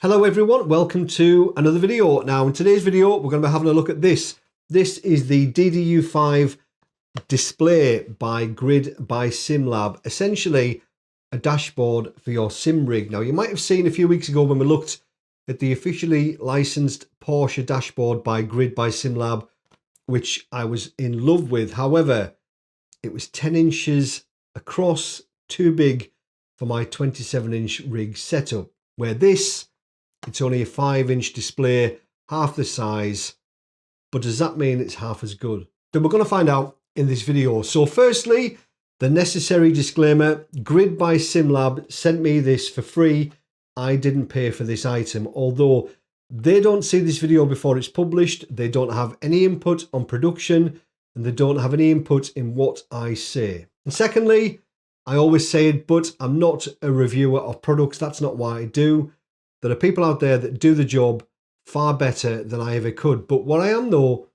Hello everyone, welcome to another video. Now in today's video we're going to be having a look at this. This is the DDU5 Display by Grid by Simlab. Essentially a dashboard for your sim rig. Now you might have seen a few weeks ago when we looked at the officially licensed Porsche dashboard by Grid by Simlab, which I was in love with. However, it was 10 inches across, too big for my 27-inch rig setup, where it's only a 5-inch display, half the size. But does that mean it's half as good? Then we're going to find out in this video. So firstly, the necessary disclaimer: Grid by Simlab sent me this for free. I didn't pay for this item. Although they don't see this video before it's published, they don't have any input on production, and they don't have any input in what I say. And secondly, I always say it, but I'm not a reviewer of products. That's not what I do. There are people out there that do the job far better than I ever could. But what I am, though,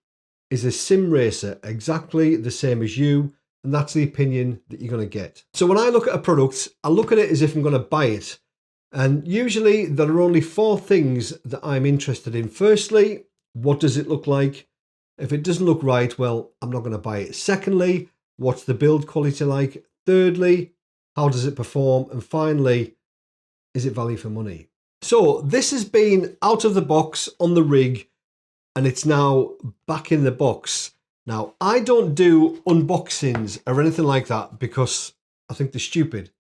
is a sim racer, exactly the same as you. And that's the opinion that you're going to get. So when I look at a product, I look at it as if I'm going to buy it. And usually there are only 4 things that I'm interested in. Firstly, what does it look like? If it doesn't look right, well, I'm not going to buy it. Secondly, what's the build quality like? Thirdly, how does it perform? And finally, is it value for money? So this has been out of the box on the rig, and it's now back in the box. Now, I don't do unboxings or anything like that because I think they're stupid.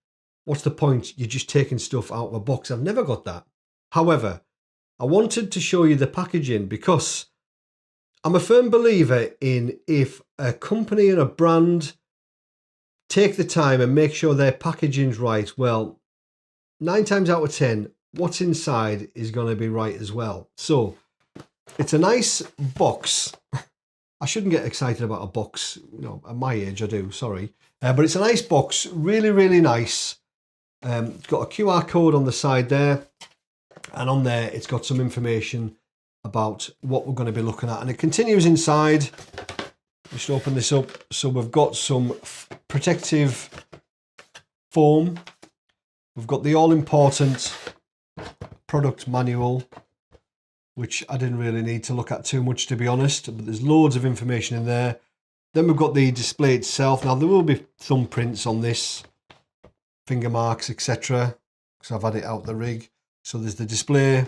What's the point? You're just taking stuff out of a box. I've never got that. However, I wanted to show you the packaging because I'm a firm believer in, if a company and a brand take the time and make sure their packaging's right, well, 9 times out of 10, what's inside is going to be right as well. So it's a nice box. I shouldn't get excited about a box, you know, at my age I do, sorry. But it's a nice box, really, really nice. It's got a QR code on the side there, and on there it's got some information about what we're going to be looking at. And it continues inside. Just open this up. So we've got some protective foam. We've got the all-important product manual, which I didn't really need to look at too much, to be honest, but there's loads of information in there. Then we've got the display itself. Now there will be thumbprints on this, finger marks, etc., because I've had it out the rig. So there's the display.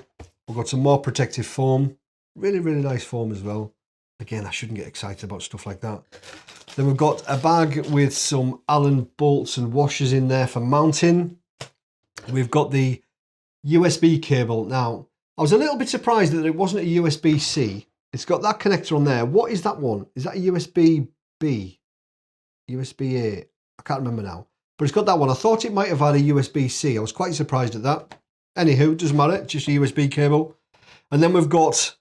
We've got some more protective foam, really, really nice foam as well. Again, I shouldn't get excited about stuff like that. Then we've got a bag with some Allen bolts and washers in there for mounting. We've got the USB cable. Now, I was a little bit surprised that it wasn't a USB-C. It's got that connector on there. What is that one? Is that a USB-B? USB-A? I can't remember now. But it's got that one. I thought it might have had a USB-C. I was quite surprised at that. Anywho, it doesn't matter. Just a USB cable. And then we've got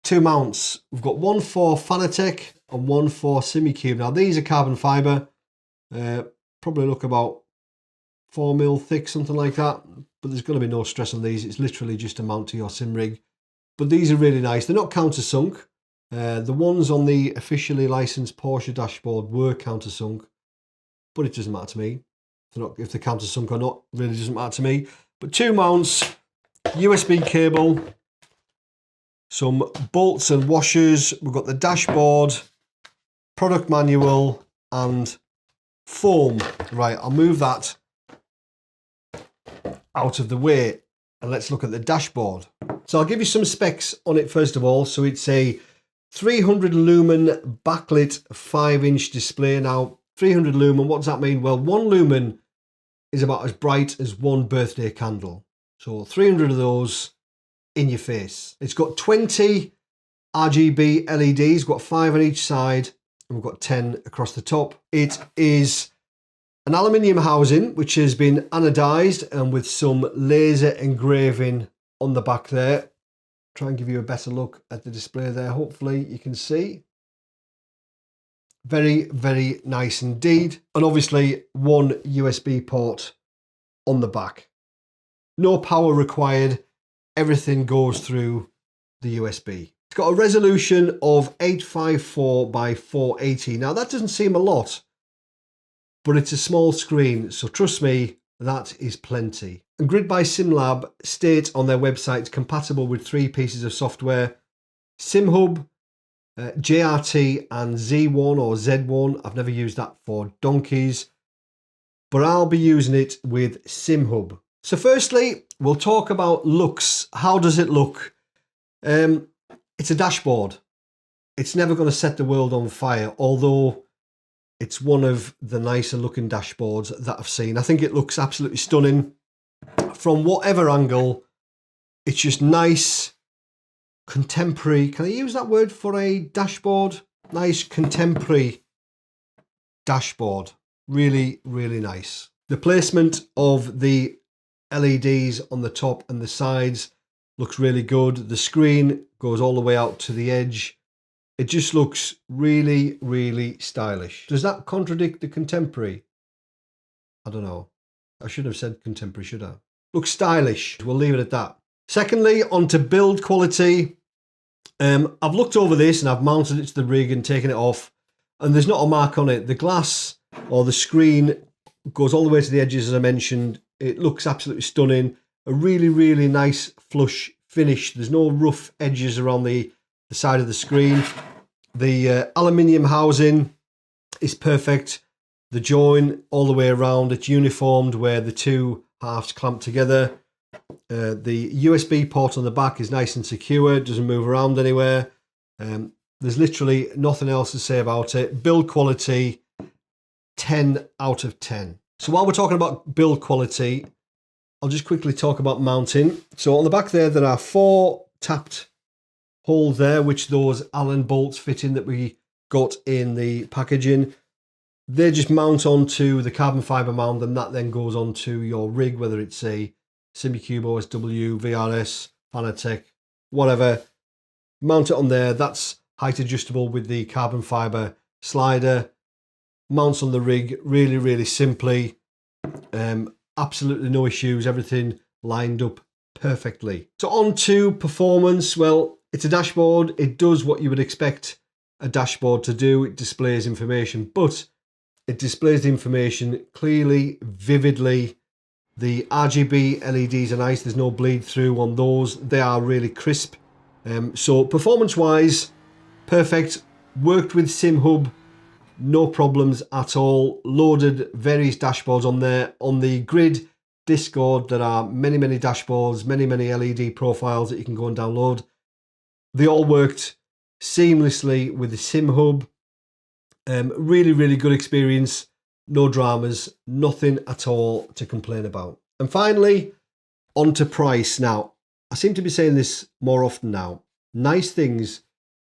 2 mounts. We've got one for Fanatec and one for SimiCube. Now, these are carbon fibre. Probably look about 4 mil thick, something like that. But there's going to be no stress on these. It's literally just a mount to your sim rig. But these are really nice. They're not countersunk. The ones on the officially licensed Porsche dashboard were countersunk, but it doesn't matter to me. If they're countersunk or not, really doesn't matter to me. But 2 mounts, USB cable, some bolts and washers. We've got the dashboard, product manual, and foam. Right, I'll move that out of the way and let's look at the dashboard. So I'll give you some specs on it first of all. So it's a 300 lumen backlit 5-inch display. Now 300 lumen, what does that mean? Well, 1 lumen is about as bright as 1 birthday candle. So 300 of those in your face. It's got 20 RGB LEDs. We've got 5 on each side and we've got 10 across the top. It is an aluminium housing which has been anodized and with some laser engraving on the back there. Try and give you a better look at the display there. Hopefully you can see. Very, very nice indeed. And obviously 1 USB port on the back. No power required. Everything goes through the USB. It's got a resolution of 854 by 480. Now that doesn't seem a lot, but it's a small screen. So trust me, that is plenty. And Grid by Simlab state on their website it's compatible with 3 pieces of software: SimHub, JRT and Z1 or Z1. I've never used that for donkeys, but I'll be using it with SimHub. So firstly, we'll talk about looks. How does it look? It's a dashboard. It's never going to set the world on fire, although it's one of the nicer looking dashboards that I've seen. I think it looks absolutely stunning from whatever angle. It's just nice, contemporary. Can I use that word for a dashboard? Nice contemporary dashboard. Really, really nice. The placement of the LEDs on the top and the sides looks really good. The screen goes all the way out to the edge. It just looks really, really stylish. Does that contradict the contemporary? I don't know. I should have said contemporary, should I? Looks stylish. We'll leave it at that. Secondly, on to build quality. I've looked over this and I've mounted it to the rig and taken it off, and there's not a mark on it. The glass or the screen goes all the way to the edges, as I mentioned. It looks absolutely stunning. A really, really nice flush finish. There's no rough edges around the side of the screen. The aluminium housing is perfect. The join all the way around, it's uniformed where the 2 halves clamp together. The USB port on the back is nice and secure. It doesn't move around anywhere. There's literally nothing else to say about it. Build quality, 10 out of 10. So while we're talking about build quality, I'll just quickly talk about mounting. So on the back there are 4 tapped holes there, which those Allen bolts fit in that we got in the packaging. They just mount onto the carbon fiber mount, and that then goes onto your rig, whether it's a SimiCube, OSW, VRS, Fanatec, whatever. Mount it on there. That's height adjustable with the carbon fiber slider. Mounts on the rig really, really simply. Absolutely no issues. Everything lined up perfectly. So on to performance. Well, it's a dashboard. It does what you would expect a dashboard to do. It displays information, but it displays the information clearly, vividly. The RGB LEDs are nice. There's no bleed through on those. They are really crisp. So performance-wise, perfect. Worked with SimHub, no problems at all. Loaded various dashboards on there. On the Grid Discord, there are many, many dashboards, many, many LED profiles that you can go and download. They all worked seamlessly with the SimHub. Really, really good experience. No dramas, nothing at all to complain about. And finally, on to price. Now, I seem to be saying this more often now. Nice things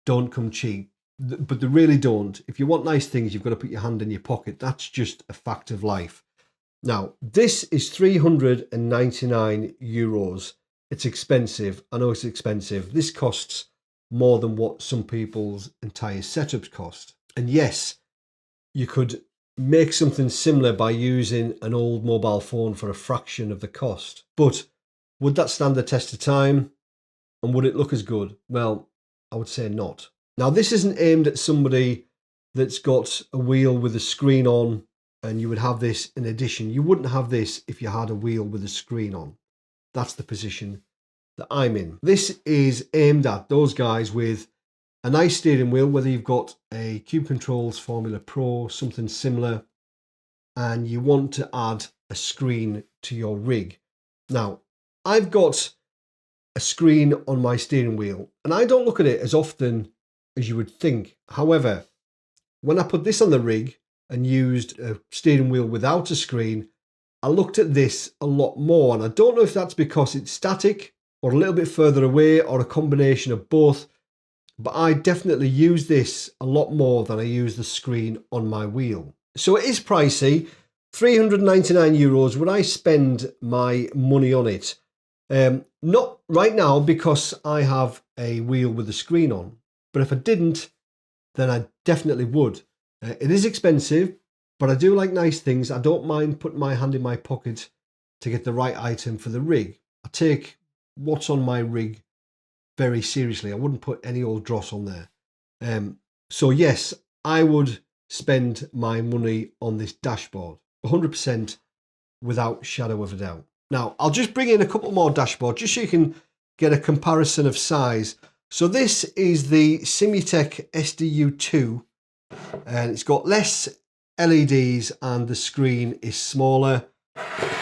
don't come cheap, but they really don't. If you want nice things, you've got to put your hand in your pocket. That's just a fact of life. Now, this is 399 euros. It's expensive. I know it's expensive. This costs more than what some people's entire setups cost. And yes, you could make something similar by using an old mobile phone for a fraction of the cost. But would that stand the test of time? And would it look as good? Well, I would say not. Now, this isn't aimed at somebody that's got a wheel with a screen on and you would have this in addition. You wouldn't have this if you had a wheel with a screen on. That's the position that I'm in. This is aimed at those guys with a nice steering wheel, whether you've got a Cube Controls Formula Pro, something similar, and you want to add a screen to your rig. Now, I've got a screen on my steering wheel, and I don't look at it as often as you would think. However, when I put this on the rig and used a steering wheel without a screen, I looked at this a lot more, and I don't know if that's because it's static or a little bit further away or a combination of both, but I definitely use this a lot more than I use the screen on my wheel. So it is pricey, 399 euros. Would I spend my money on it? Not right now because I have a wheel with a screen on, but if I didn't, then I definitely would. It is expensive, but I do like nice things. I don't mind putting my hand in my pocket to get the right item for the rig. I take what's on my rig very seriously. I wouldn't put any old dross on there. So yes, I would spend my money on this dashboard. 100% without shadow of a doubt. Now, I'll just bring in a couple more dashboards just so you can get a comparison of size. So this is the Simutech SDU2, and it's got less LEDs and the screen is smaller.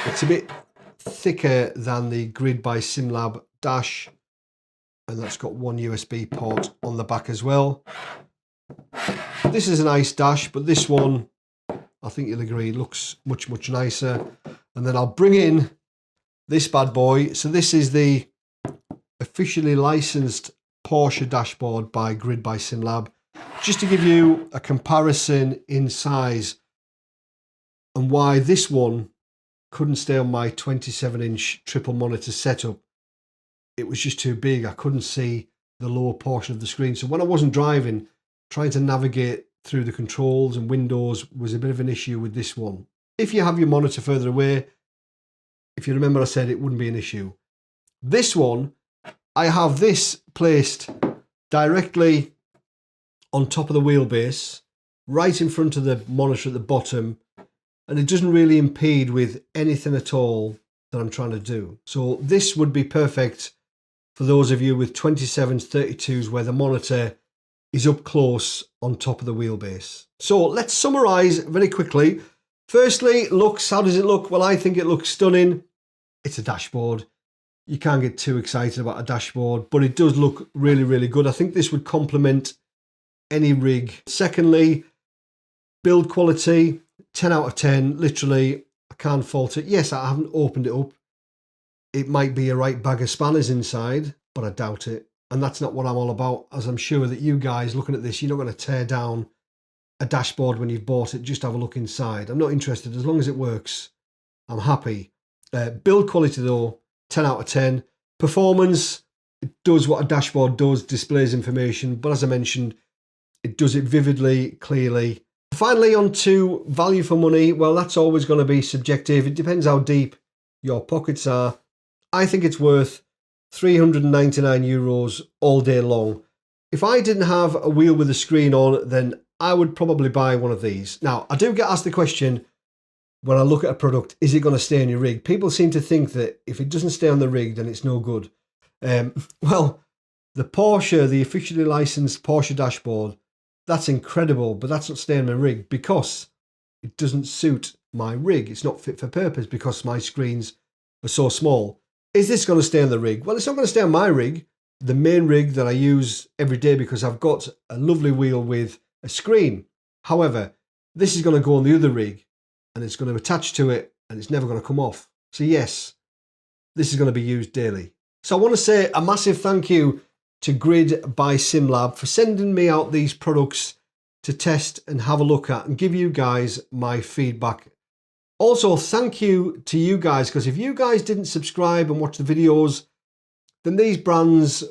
It's a bit thicker than the Grid by Simlab dash, and that's got one USB port on the back as well. This is a nice dash, but this one, I think you'll agree, looks much, much nicer. And then I'll bring in this bad boy. So this is the officially licensed Porsche dashboard by Grid by Simlab, just to give you a comparison in size and why this one couldn't stay on my 27-inch triple monitor setup. It was just too big. I couldn't see the lower portion of the screen. So when I wasn't driving, trying to navigate through the controls and windows was a bit of an issue with this one. If you have your monitor further away, if you remember I said it wouldn't be an issue. This one, I have this placed directly on top of the wheelbase, right in front of the monitor at the bottom, and it doesn't really impede with anything at all that I'm trying to do. So this would be perfect for those of you with 27s, 32s, where the monitor is up close on top of the wheelbase. So let's summarize very quickly. Firstly, looks. How does it look? Well, I think it looks stunning. It's a dashboard. You can't get too excited about a dashboard, but it does look really, really good. I think this would complement any rig. Secondly, build quality, 10 out of 10. Literally, I can't fault it. Yes, I haven't opened it up. It might be a right bag of spanners inside, but I doubt it. And that's not what I'm all about, as I'm sure that you guys looking at this, you're not going to tear down a dashboard when you've bought it. Just have a look inside. I'm not interested. As long as it works, I'm happy. Build quality though, 10 out of 10. Performance, it does what a dashboard does, displays information, but as I mentioned, it does it vividly, clearly. Finally, on to value for money. Well, that's always going to be subjective. It depends how deep your pockets are. I think it's worth €399 all day long. If I didn't have a wheel with a screen on, then I would probably buy one of these. Now, I do get asked the question when I look at a product, is it going to stay on your rig? People seem to think that if it doesn't stay on the rig, then it's no good. Well, the Porsche, the officially licensed Porsche dashboard, that's incredible, but that's not staying on my rig because it doesn't suit my rig. It's not fit for purpose because my screens are so small. Is this going to stay on the rig? Well, it's not going to stay on my rig, the main rig that I use every day, because I've got a lovely wheel with a screen. However, this is going to go on the other rig and it's going to attach to it and it's never going to come off. So yes, this is going to be used daily. So I want to say a massive thank you to Grid by Simlab for sending me out these products to test and have a look at and give you guys my feedback. Also, thank you to you guys, because if you guys didn't subscribe and watch the videos, then these brands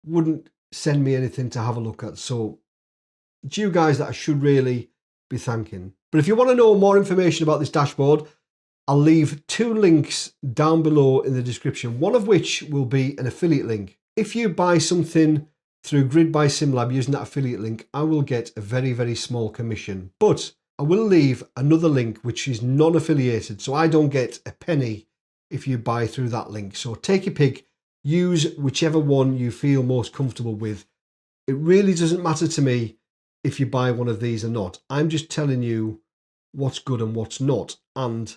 wouldn't send me anything to have a look at. So it's you guys that I should really be thanking. But if you want to know more information about this dashboard, I'll leave 2 links down below in the description, one of which will be an affiliate link. If you buy something through Grid by Simlab using that affiliate link, I will get a very, very small commission. But I will leave another link which is non-affiliated, so I don't get a penny if you buy through that link. So take your pick, use whichever one you feel most comfortable with. It really doesn't matter to me if you buy one of these or not. I'm just telling you what's good and what's not. And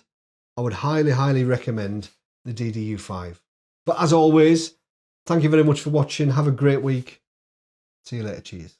I would highly, highly recommend the DDU5. But as always, thank you very much for watching. Have a great week. See you later. Cheers.